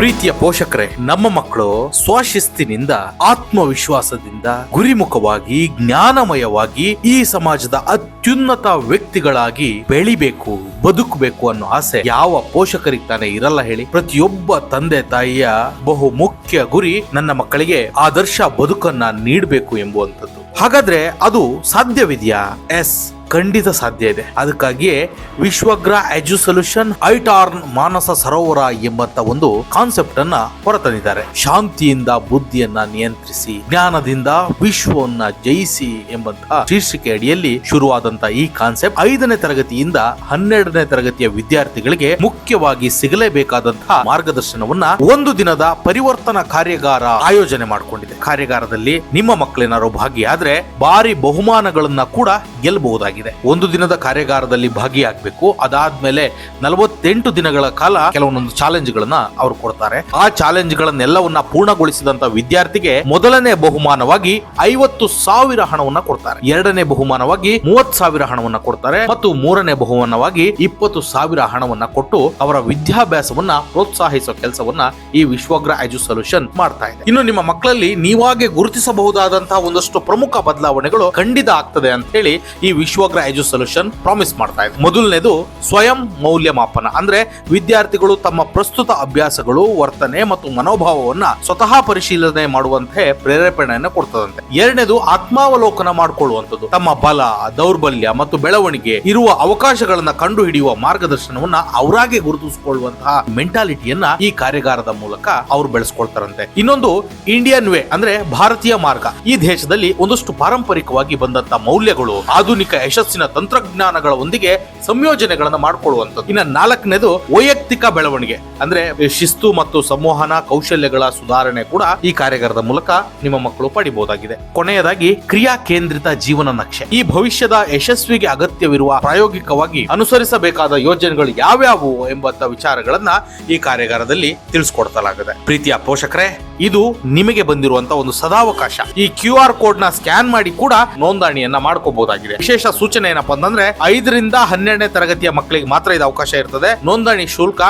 ಪ್ರೀತಿಯ ಪೋಷಕರೇ, ನಮ್ಮ ಮಕ್ಕಳು ಸ್ವಶಿಸ್ತಿನಿಂದ, ಆತ್ಮವಿಶ್ವಾಸದಿಂದ, ಗುರಿಮುಖವಾಗಿ, ಜ್ಞಾನಮಯವಾಗಿ ಈ ಸಮಾಜದ ಅತ್ಯುನ್ನತ ವ್ಯಕ್ತಿಗಳಾಗಿ ಬೆಳಿಬೇಕು, ಬದುಕಬೇಕು ಅನ್ನೋ ಆಸೆ ಯಾವ ಪೋಷಕರಿಗೆ ತಾನೇ ಇರಲ್ಲ ಹೇಳಿ. ಪ್ರತಿಯೊಬ್ಬ ತಂದೆ ತಾಯಿಯ ಬಹು ಮುಖ್ಯ ಗುರಿ ನನ್ನ ಮಕ್ಕಳಿಗೆ ಆದರ್ಶ ಬದುಕನ್ನ ನೀಡಬೇಕು ಎಂಬುವಂಥದ್ದು. ಹಾಗಾದ್ರೆ ಅದು ಸಾಧ್ಯವಿದೆಯಾ? ಎಸ್, ಖಂಡಿತ ಸಾಧ್ಯ ಇದೆ. ಅದಕ್ಕಾಗಿಯೇ ವಿಶ್ವಗ್ರ ಎಜು ಸೊಲ್ಯೂಷನ್ ಐಟಾರ್ನ್ ಮಾನಸ ಸರೋವರ ಎಂಬಂತ ಒಂದು ಕಾನ್ಸೆಪ್ಟ್ ಅನ್ನ ಹೊರತಂದಿದ್ದಾರೆ. ಶಾಂತಿಯಿಂದ ಬುದ್ಧಿಯನ್ನ ನಿಯಂತ್ರಿಸಿ, ಜ್ಞಾನದಿಂದ ವಿಶ್ವವನ್ನ ಜಯಿಸಿ ಎಂಬಂತಹ ಶೀರ್ಷಿಕೆ ಅಡಿಯಲ್ಲಿ ಶುರುವಾದಂತಹ ಈ ಕಾನ್ಸೆಪ್ಟ್ 5ನೇ ತರಗತಿಯಿಂದ 12ನೇ ತರಗತಿಯ ವಿದ್ಯಾರ್ಥಿಗಳಿಗೆ ಮುಖ್ಯವಾಗಿ ಸಿಗಲೇಬೇಕಾದಂತಹ ಮಾರ್ಗದರ್ಶನವನ್ನ ಒಂದು ದಿನದ ಪರಿವರ್ತನಾ ಕಾರ್ಯಾಗಾರ ಆಯೋಜನೆ ಮಾಡಿಕೊಂಡಿದೆ. ಕಾರ್ಯಾಗಾರದಲ್ಲಿ ನಿಮ್ಮ ಮಕ್ಕಳೇನಾರು ಭಾಗಿಯಾದ್ರೆ ಭಾರಿ ಬಹುಮಾನಗಳನ್ನ ಕೂಡ ಗೆಲ್ಲಬಹುದಾಗಿದೆ. ಒಂದು ದಿನದ ಕಾರ್ಯಾಗಾರದಲ್ಲಿ ಭಾಗಿಯಾಗಬೇಕು. ಅದಾದ್ಮೇಲೆ 48 ದಿನಗಳ ಕಾಲ ಕೆಲವೊಂದು ಚಾಲೆಂಜ್ ಗಳನ್ನ ಅವರು ಕೊಡ್ತಾರೆ. ಆ ಚಾಲೆಂಜ್ ಗಳನ್ನೆಲ್ಲವನ್ನ ಪೂರ್ಣಗೊಳಿಸಿದಂತ ವಿದ್ಯಾರ್ಥಿಗೆ ಮೊದಲನೇ ಬಹುಮಾನವಾಗಿ 50,000 ಹಣವನ್ನ ಕೊಡ್ತಾರೆ. ಎರಡನೇ ಬಹುಮಾನವಾಗಿ 30,000 ಹಣವನ್ನ ಕೊಡ್ತಾರೆ ಮತ್ತು ಮೂರನೇ ಬಹುಮಾನವಾಗಿ 20,000 ಹಣವನ್ನ ಕೊಟ್ಟು ಅವರ ವಿದ್ಯಾಭ್ಯಾಸವನ್ನ ಪ್ರೋತ್ಸಾಹಿಸುವ ಕೆಲಸವನ್ನ ಈ ವಿಶ್ವಗ್ರ ಎಜು ಸೊಲ್ಯೂಷನ್ ಮಾಡ್ತಾ ಇದೆ. ಇನ್ನು ನಿಮ್ಮ ಮಕ್ಕಳಲ್ಲಿ ನೀವಾಗೆ ಗುರುತಿಸಬಹುದಾದಂತಹ ಒಂದಷ್ಟು ಪ್ರಮುಖ ಬದಲಾವಣೆಗಳು ಖಂಡಿತ ಆಗ್ತದೆ ಅಂತ ಹೇಳಿ ಈ ವಿಶ್ವಗ್ರ ಎಜು ಸೊಲ್ಯೂಷನ್ ಪ್ರಾಮಿಸ್ ಮಾಡ್ತಾ ಇದೆ. ಮೊದಲನೇದು ಸ್ವಯಂ ಮೌಲ್ಯಮಾಪನ. ಅಂದ್ರೆ ವಿದ್ಯಾರ್ಥಿಗಳು ತಮ್ಮ ಪ್ರಸ್ತುತ ಅಭ್ಯಾಸಗಳು, ವರ್ತನೆ ಮತ್ತು ಮನೋಭಾವವನ್ನ ಸ್ವತಃ ಪರಿಶೀಲನೆ ಮಾಡುವಂತೆ ಪ್ರೇರೇಪಣೆಯನ್ನು ಕೊಡ್ತದಂತೆ. ಎರಡನೇದು ಆತ್ಮಾವಲೋಕನ ಮಾಡಿಕೊಳ್ಳುವಂಥದ್ದು. ತಮ್ಮ ಬಲ, ದೌರ್ಬಲ್ಯ ಮತ್ತು ಬೆಳವಣಿಗೆ ಇರುವ ಅವಕಾಶಗಳನ್ನ ಕಂಡು ಹಿಡಿಯುವ ಮಾರ್ಗದರ್ಶನವನ್ನ ಅವರಾಗೆ ಗುರುತಿಸಿಕೊಳ್ಳುವಂತಹ ಮೆಂಟಾಲಿಟಿಯನ್ನ ಈ ಕಾರ್ಯಾಗಾರದ ಮೂಲಕ ಅವರು ಬೆಳೆಸ್ಕೊಳ್ತಾರಂತೆ. ಇನ್ನೊಂದು ಇಂಡಿಯನ್ ವೇ, ಅಂದ್ರೆ ಭಾರತೀಯ ಮಾರ್ಗ. ಈ ದೇಶದಲ್ಲಿ ಒಂದಷ್ಟು ಪಾರಂಪರಿಕವಾಗಿ ಬಂದಂತ ಮೌಲ್ಯಗಳು ಆಧುನಿಕ ಯಶಸ್ಸಿನ ತಂತ್ರಜ್ಞಾನಗಳ ಒಂದಿಗೆ ಸಂಯೋಜನೆಗಳನ್ನ ಮಾಡಿಕೊಳ್ಳುವಂಥದ್ದು. ಇನ್ನು 4ನೇದು ವೈಯಕ್ತಿಕ ಬೆಳವಣಿಗೆ, ಅಂದ್ರೆ ಶಿಸ್ತು ಮತ್ತು ಸಂವಹನ ಕೌಶಲ್ಯಗಳ ಸುಧಾರಣೆ ಕೂಡ ಈ ಕಾರ್ಯಾಗಾರದ ಮೂಲಕ ನಿಮ್ಮ ಮಕ್ಕಳು ಪಡಿಬಹುದಾಗಿದೆ. ಕೊನೆಯದಾಗಿ ಕ್ರಿಯಾ ಕೇಂದ್ರಿತ ಜೀವನ ನಕ್ಷೆ. ಈ ಭವಿಷ್ಯದ ಯಶಸ್ವಿಗೆ ಅಗತ್ಯವಿರುವ ಪ್ರಾಯೋಗಿಕವಾಗಿ ಅನುಸರಿಸಬೇಕಾದ ಯೋಜನೆಗಳು ಯಾವ್ಯಾವು ಎಂಬಂತ ವಿಚಾರಗಳನ್ನ ಈ ಕಾರ್ಯಾಗಾರದಲ್ಲಿ ತಿಳಿಸ್ಕೊಡ್ತಲಾಗಿದೆ. ಪ್ರೀತಿಯ ಪೋಷಕರೇ, ಇದು ನಿಮಗೆ ಬಂದಿರುವಂತಹ ಒಂದು ಸದಾವಕಾಶ. ಈ QR ಕೋಡ್ ನ ಸ್ಕ್ಯಾನ್ ಮಾಡಿ ಕೂಡ ನೋಂದಣಿಯನ್ನ ಮಾಡ್ಕೋಬಹುದಾಗಿದೆ. ವಿಶೇಷ ಸೂಚನೆ ಏನಪ್ಪಾ ಅಂತಂದ್ರೆ 5ರಿಂದ 12ನೇ ತರಗತಿಯ ಮಕ್ಕಳಿಗೆ ಮಾತ್ರ ಇದು ಅವಕಾಶ ಇರ್ತದೆ. ನೋಂದಣಿ ಶುಲ್ಕ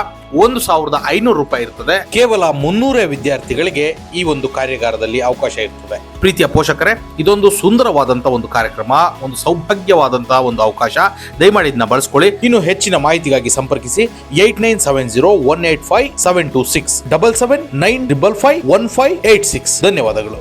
1,500 ರೂಪಾಯಿ ಇರ್ತದೆ. ಕೇವಲ 300 ವಿದ್ಯಾರ್ಥಿಗಳಿಗೆ ಈ ಒಂದು ಕಾರ್ಯಾಗಾರದಲ್ಲಿ ಅವಕಾಶ ಇರ್ತದೆ. ಪ್ರೀತಿಯ ಪೋಷಕರೇ, ಇದೊಂದು ಸುಂದರವಾದಂತಹ ಒಂದು ಕಾರ್ಯಕ್ರಮ, ಒಂದು ಸೌಭಾಗ್ಯವಾದಂತಹ ಒಂದು ಅವಕಾಶ. ದಯಮಾಡಿ ಇದನ್ನ ಬಳಸ್ಕೊಳ್ಳಿ. ಇನ್ನು ಹೆಚ್ಚಿನ ಮಾಹಿತಿಗಾಗಿ ಸಂಪರ್ಕಿಸಿ 8970185726 7795551586. ಧನ್ಯವಾದಗಳು.